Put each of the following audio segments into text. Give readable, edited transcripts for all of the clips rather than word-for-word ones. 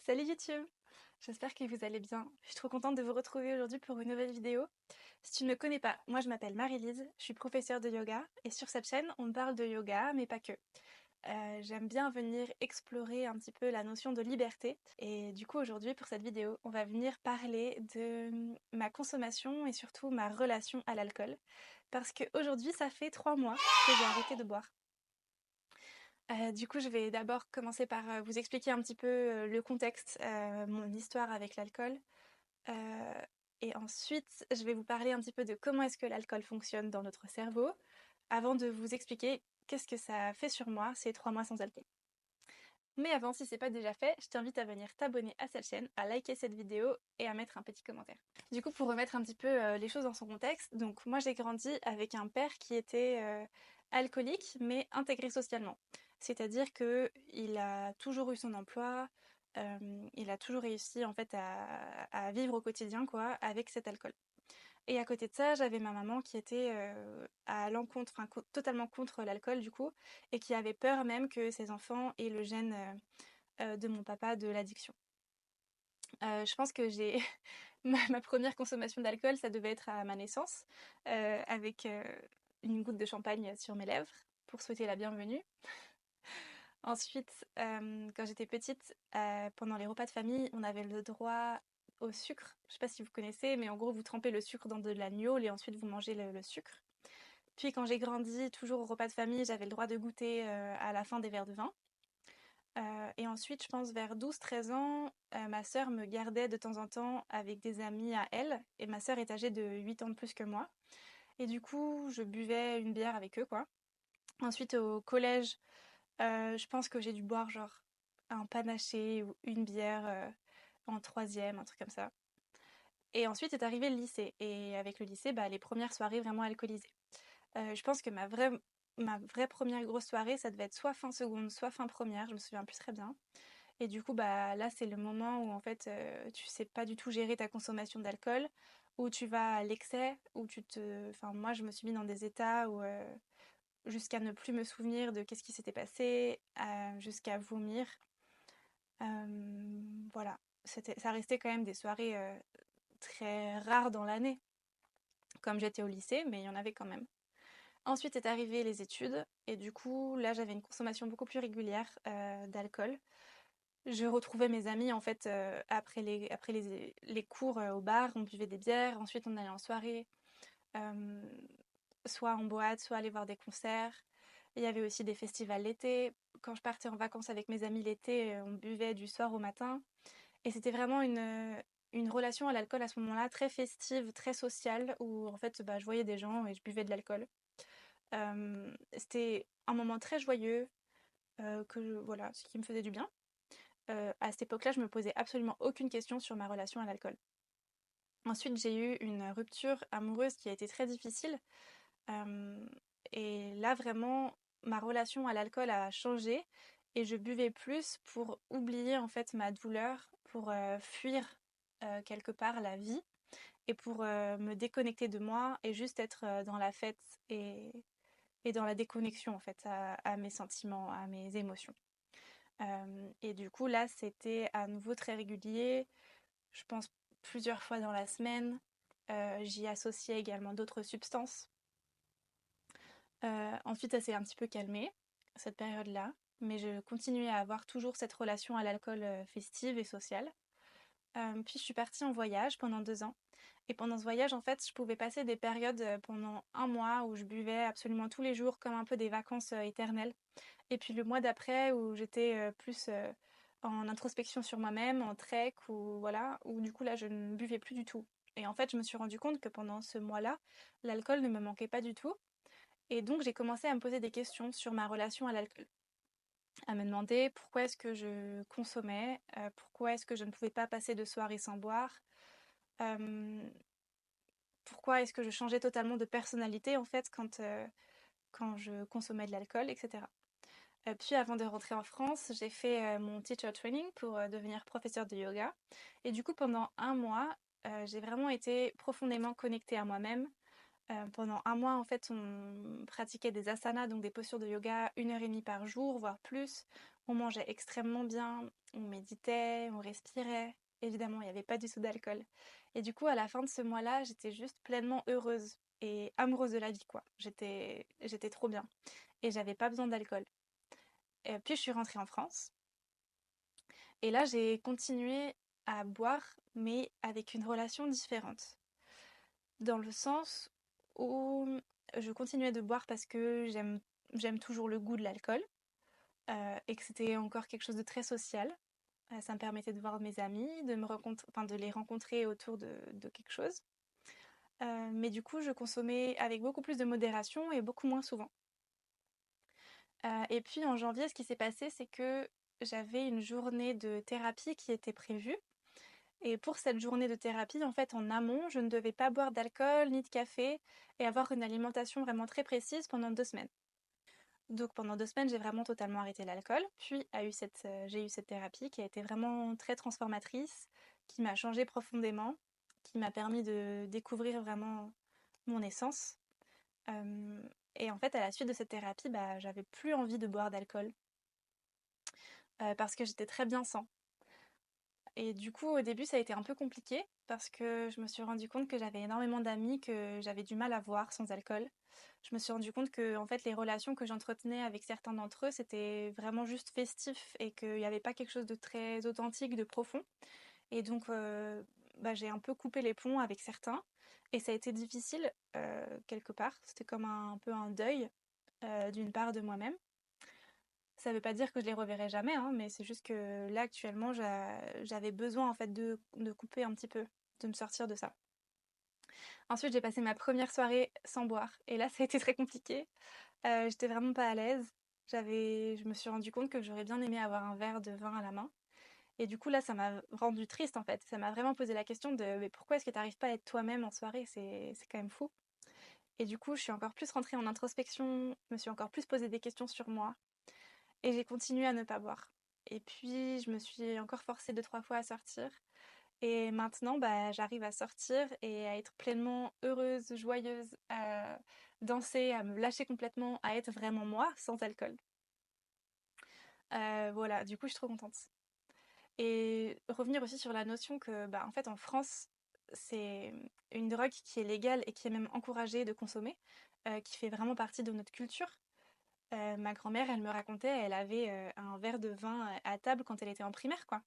Salut YouTube! J'espère que vous allez bien. Je suis trop contente de vous retrouver aujourd'hui pour une nouvelle vidéo. Si tu ne me connais pas, moi je m'appelle Marie-Lise, je suis professeure de yoga et sur cette chaîne on parle de yoga mais pas que. J'aime bien venir explorer un petit peu la notion de liberté et du coup aujourd'hui pour cette vidéo on va venir parler de ma consommation et surtout ma relation à l'alcool parce qu'aujourd'hui ça fait 3 mois que j'ai arrêté de boire. Du coup, je vais d'abord commencer par vous expliquer un petit peu le contexte, mon histoire avec l'alcool. Euh, et ensuite, je vais vous parler un petit peu de comment est-ce que l'alcool fonctionne dans notre cerveau, avant de vous expliquer qu'est-ce que ça fait sur moi ces 3 mois sans alcool. Mais avant, si c'est pas déjà fait, je t'invite à venir t'abonner à cette chaîne, à liker cette vidéo et à mettre un petit commentaire. Du coup, pour remettre un petit peu les choses dans son contexte, donc moi j'ai grandi avec un père qui était alcoolique mais intégré socialement. C'est-à-dire que il a toujours eu son emploi, il a toujours réussi en fait à vivre au quotidien quoi avec cet alcool. Et à côté de ça, j'avais ma maman qui était à l'encontre, enfin totalement contre l'alcool du coup, et qui avait peur même que ses enfants aient le gène de mon papa de l'addiction. Je pense que j'ai ma première consommation d'alcool, ça devait être à ma naissance, avec une goutte de champagne sur mes lèvres pour souhaiter la bienvenue. Ensuite, quand j'étais petite, pendant les repas de famille, on avait le droit au sucre. Je sais pas si vous connaissez, mais en gros, vous trempez le sucre dans de l'agneau et ensuite vous mangez le sucre. Puis quand j'ai grandi, toujours au repas de famille, j'avais le droit de goûter à la fin des verres de vin. Et ensuite, je pense vers 12-13 ans, ma sœur me gardait de temps en temps avec des amis à elle. Et ma sœur est âgée de 8 ans de plus que moi. Et du coup, je buvais une bière avec eux, quoi. Ensuite, au collège, je pense que j'ai dû boire genre un panaché ou une bière en troisième, un truc comme ça. Et ensuite est arrivé le lycée. Et avec le lycée, bah, les premières soirées vraiment alcoolisées. Je pense que ma vraie première grosse soirée, ça devait être soit fin seconde, soit fin première, je me souviens plus très bien. Et du coup, bah, là, c'est le moment où en fait, tu sais pas du tout gérer ta consommation d'alcool, où tu vas à l'excès, où enfin, moi, je me suis mis dans des états où jusqu'à ne plus me souvenir de qu'est-ce qui s'était passé, jusqu'à vomir. Voilà, ça restait quand même des soirées très rares dans l'année, comme j'étais au lycée, mais il y en avait quand même. Ensuite est arrivé les études, et du coup, là, j'avais une consommation beaucoup plus régulière d'alcool. Je retrouvais mes amis en fait après les cours au bar, on buvait des bières, ensuite on allait en soirée, euh, soit en boîte, soit aller voir des concerts. Il y avait aussi des festivals l'été. Quand je partais en vacances avec mes amis l'été, on buvait du soir au matin. Et c'était vraiment une relation à l'alcool à ce moment-là très festive, très sociale, où en fait bah, je voyais des gens et je buvais de l'alcool. C'était un moment très joyeux, voilà, ce qui me faisait du bien. À cette époque-là, je me posais absolument aucune question sur ma relation à l'alcool. Ensuite, j'ai eu une rupture amoureuse qui a été très difficile. Euh, et là, vraiment, ma relation à l'alcool a changé et je buvais plus pour oublier en fait ma douleur, pour fuir quelque part la vie et pour me déconnecter de moi et juste être dans la fête et dans la déconnexion en fait à mes sentiments, à mes émotions. Et du coup, là, c'était à nouveau très régulier. Je pense plusieurs fois dans la semaine. J'y associais également d'autres substances. Ensuite, ça s'est un petit peu calmé, cette période-là. Mais je continuais à avoir toujours cette relation à l'alcool festive et sociale. Puis je suis partie en voyage pendant 2 ans. Et pendant ce voyage, en fait, je pouvais passer des périodes pendant un mois où je buvais absolument tous les jours comme un peu des vacances éternelles. Et puis le mois d'après où j'étais plus en introspection sur moi-même, en trek, ou voilà, où du coup là je ne buvais plus du tout. Et en fait, je me suis rendu compte que pendant ce mois-là, l'alcool ne me manquait pas du tout. Et donc j'ai commencé à me poser des questions sur ma relation à l'alcool. À me demander pourquoi est-ce que je consommais, pourquoi est-ce que je ne pouvais pas passer de soirée sans boire, euh, pourquoi est-ce que je changeais totalement de personnalité en fait quand je consommais de l'alcool, etc. Puis avant de rentrer en France, j'ai fait mon teacher training pour devenir professeur de yoga. Et du coup, pendant un mois, j'ai vraiment été profondément connectée à moi-même. Pendant un mois, en fait, on pratiquait des asanas, donc des postures de yoga, 1 heure et demie par jour, voire plus. On mangeait extrêmement bien. on méditait, on respirait. Évidemment, il n'y avait pas du tout d'alcool. Et du coup, à la fin de ce mois-là, j'étais juste pleinement heureuse et amoureuse de la vie, quoi. J'étais trop bien. Et j'avais pas besoin d'alcool. Et puis, je suis rentrée en France. Et là, j'ai continué à boire, mais avec une relation différente. Dans le sens où je continuais de boire parce que j'aime toujours le goût de l'alcool, et que c'était encore quelque chose de très social. Ça me permettait de voir mes amis, de les rencontrer autour de quelque chose. Mais du coup, je consommais avec beaucoup plus de modération et beaucoup moins souvent. Et puis en janvier, ce qui s'est passé, c'est que j'avais une journée de thérapie qui était prévue. Et pour cette journée de thérapie, en fait, en amont, je ne devais pas boire d'alcool ni de café et avoir une alimentation vraiment très précise pendant 2 semaines. Donc pendant 2 semaines, j'ai vraiment totalement arrêté l'alcool. Puis j'ai eu cette thérapie qui a été vraiment très transformatrice, qui m'a changée profondément, qui m'a permis de découvrir vraiment mon essence. Euh, et en fait, à la suite de cette thérapie, bah, j'avais plus envie de boire d'alcool parce que j'étais très bien sans. Et du coup, au début, ça a été un peu compliqué parce que je me suis rendu compte que j'avais énormément d'amis que j'avais du mal à voir sans alcool. Je me suis rendu compte que en fait, les relations que j'entretenais avec certains d'entre eux, c'était vraiment juste festif et qu'il n'y avait pas quelque chose de très authentique, de profond. Et donc, bah, j'ai un peu coupé les ponts avec certains. Et ça a été difficile, quelque part. C'était comme un peu un deuil d'une part de moi-même. Ça veut pas dire que je les reverrai jamais, hein, mais c'est juste que là, actuellement, j'avais besoin en fait de couper un petit peu, de me sortir de ça. Ensuite, j'ai passé ma première soirée sans boire. Et là, ça a été très compliqué. J'étais vraiment pas à l'aise. Je me suis rendu compte que j'aurais bien aimé avoir un verre de vin à la main. Et du coup, là, ça m'a rendu triste en fait. Ça m'a vraiment posé la question de mais pourquoi est-ce que t'arrives pas à être toi-même en soirée? C'est quand même fou. Et du coup, je suis encore plus rentrée en introspection, je me suis encore plus posé des questions sur moi. Et j'ai continué à ne pas boire. Et puis, je me suis encore forcée 2, 3 fois à sortir. Et maintenant, bah, j'arrive à sortir et à être pleinement heureuse, joyeuse, à danser, à me lâcher complètement, à être vraiment moi, sans alcool. Voilà, du coup, je suis trop contente. Et revenir aussi sur la notion que, bah, en fait, en France, c'est une drogue qui est légale et qui est même encouragée de consommer, qui fait vraiment partie de notre culture. Ma grand-mère, elle me racontait, elle avait un verre de vin à table quand elle était en primaire, quoi.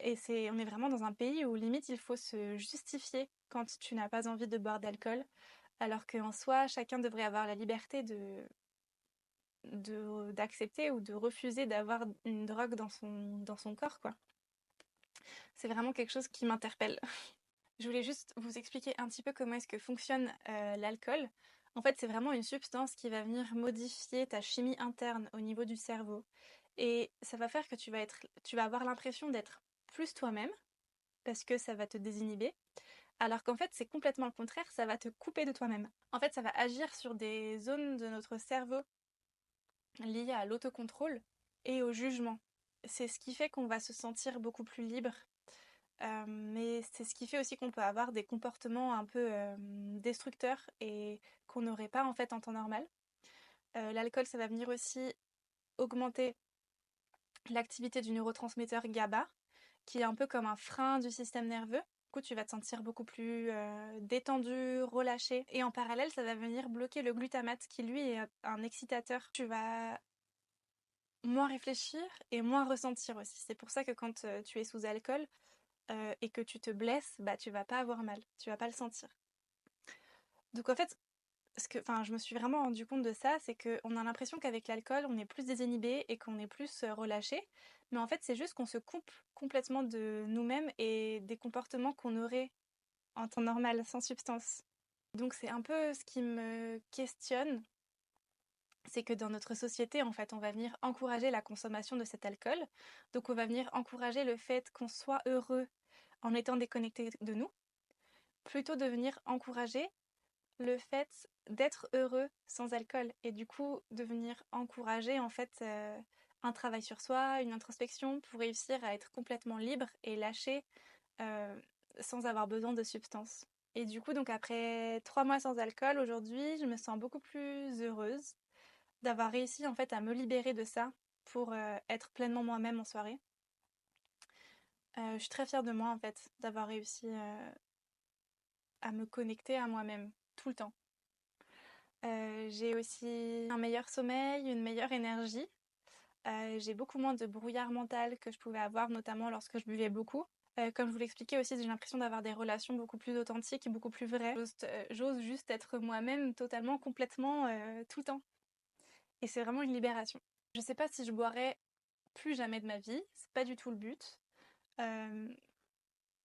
Et on est vraiment dans un pays où limite il faut se justifier quand tu n'as pas envie de boire d'alcool, alors qu'en soi, chacun devrait avoir la liberté d'accepter ou de refuser d'avoir une drogue dans son corps, quoi. C'est vraiment quelque chose qui m'interpelle. Je voulais juste vous expliquer un petit peu comment est-ce que fonctionne l'alcool. En fait, c'est vraiment une substance qui va venir modifier ta chimie interne au niveau du cerveau. Et ça va faire que tu vas avoir l'impression d'être plus toi-même, parce que ça va te désinhiber. Alors qu'en fait, c'est complètement le contraire, ça va te couper de toi-même. En fait, ça va agir sur des zones de notre cerveau liées à l'autocontrôle et au jugement. C'est ce qui fait qu'on va se sentir beaucoup plus libre. Mais c'est ce qui fait aussi qu'on peut avoir des comportements un peu destructeurs et qu'on n'aurait pas en fait en temps normal. L'alcool, ça va venir aussi augmenter l'activité du neurotransmetteur GABA, qui est un peu comme un frein du système nerveux. Du coup, tu vas te sentir beaucoup plus détendu, relâché. Et en parallèle, ça va venir bloquer le glutamate, qui lui est un excitateur. Tu vas moins réfléchir et moins ressentir aussi. C'est pour ça que quand tu es sous alcool et que tu te blesses, bah tu vas pas avoir mal, tu vas pas le sentir. Donc en fait, je me suis vraiment rendu compte de ça, c'est qu'on a l'impression qu'avec l'alcool, on est plus désinhibé et qu'on est plus relâché. Mais en fait, c'est juste qu'on se coupe complètement de nous-mêmes et des comportements qu'on aurait en temps normal, sans substance. Donc c'est un peu ce qui me questionne, c'est que dans notre société, en fait, on va venir encourager la consommation de cet alcool. Donc on va venir encourager le fait qu'on soit heureux en étant déconnecté de nous, plutôt de venir encourager le fait d'être heureux sans alcool et du coup de venir encourager en fait un travail sur soi, une introspection pour réussir à être complètement libre et lâché euh, sans avoir besoin de substances. Et du coup, donc après 3 mois sans alcool, aujourd'hui, je me sens beaucoup plus heureuse d'avoir réussi en fait à me libérer de ça pour être pleinement moi-même en soirée. Je suis très fière de moi en fait, d'avoir réussi à me connecter à moi-même tout le temps. J'ai aussi un meilleur sommeil, une meilleure énergie. J'ai beaucoup moins de brouillard mental que je pouvais avoir, notamment lorsque je buvais beaucoup. Comme je vous l'expliquais aussi, j'ai l'impression d'avoir des relations beaucoup plus authentiques et beaucoup plus vraies. J'ose juste être moi-même totalement, complètement, tout le temps. Et c'est vraiment une libération. Je sais pas si je boirai plus jamais de ma vie, c'est pas du tout le but. Euh,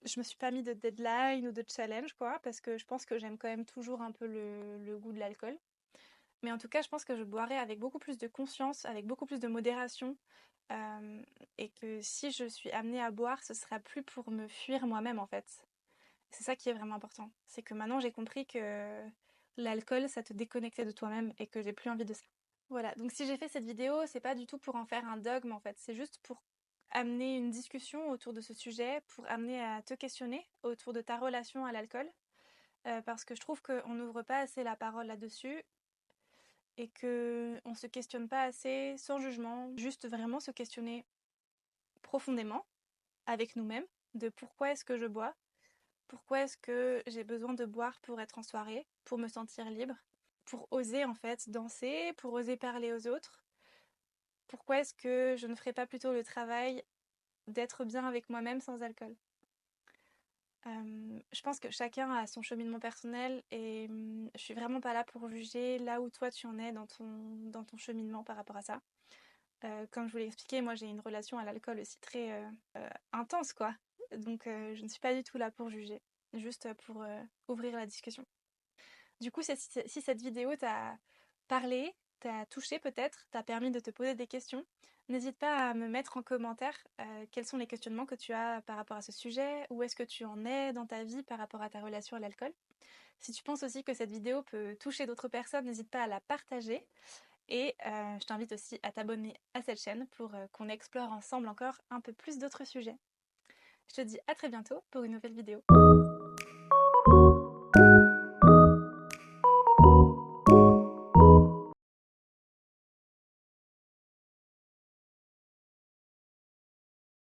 je me suis pas mis de deadline ou de challenge, quoi, parce que je pense que j'aime quand même toujours un peu le goût de l'alcool. Mais en tout cas, je pense que je boirai avec beaucoup plus de conscience, avec beaucoup plus de modération. Et que si je suis amenée à boire, ce sera plus pour me fuir moi-même en fait. C'est ça qui est vraiment important. C'est que maintenant j'ai compris que l'alcool, ça te déconnectait de toi-même et que j'ai plus envie de ça. Voilà, donc si j'ai fait cette vidéo, c'est pas du tout pour en faire un dogme en fait. C'est juste pour amener une discussion autour de ce sujet, pour amener à te questionner autour de ta relation à l'alcool. Parce que je trouve qu'on n'ouvre pas assez la parole là-dessus et qu'on se questionne pas assez sans jugement, juste vraiment se questionner profondément avec nous-mêmes de pourquoi est-ce que je bois, pourquoi est-ce que j'ai besoin de boire pour être en soirée, pour me sentir libre, pour oser en fait danser, pour oser parler aux autres. Pourquoi est-ce que je ne ferais pas plutôt le travail d'être bien avec moi-même sans alcool? Je pense que chacun a son cheminement personnel et je suis vraiment pas là pour juger là où toi tu en es dans ton cheminement par rapport à ça. Comme je vous l'ai expliqué, moi j'ai une relation à l'alcool aussi très intense quoi. Donc je ne suis pas du tout là pour juger, juste pour ouvrir la discussion. Du coup, si cette vidéo t'a parlé, t'a touché peut-être, t'a permis de te poser des questions, n'hésite pas à me mettre en commentaire quels sont les questionnements que tu as par rapport à ce sujet, où est-ce que tu en es dans ta vie par rapport à ta relation à l'alcool. Si tu penses aussi que cette vidéo peut toucher d'autres personnes, n'hésite pas à la partager. Et je t'invite aussi à t'abonner à cette chaîne pour qu'on explore ensemble encore un peu plus d'autres sujets. Je te dis à très bientôt pour une nouvelle vidéo.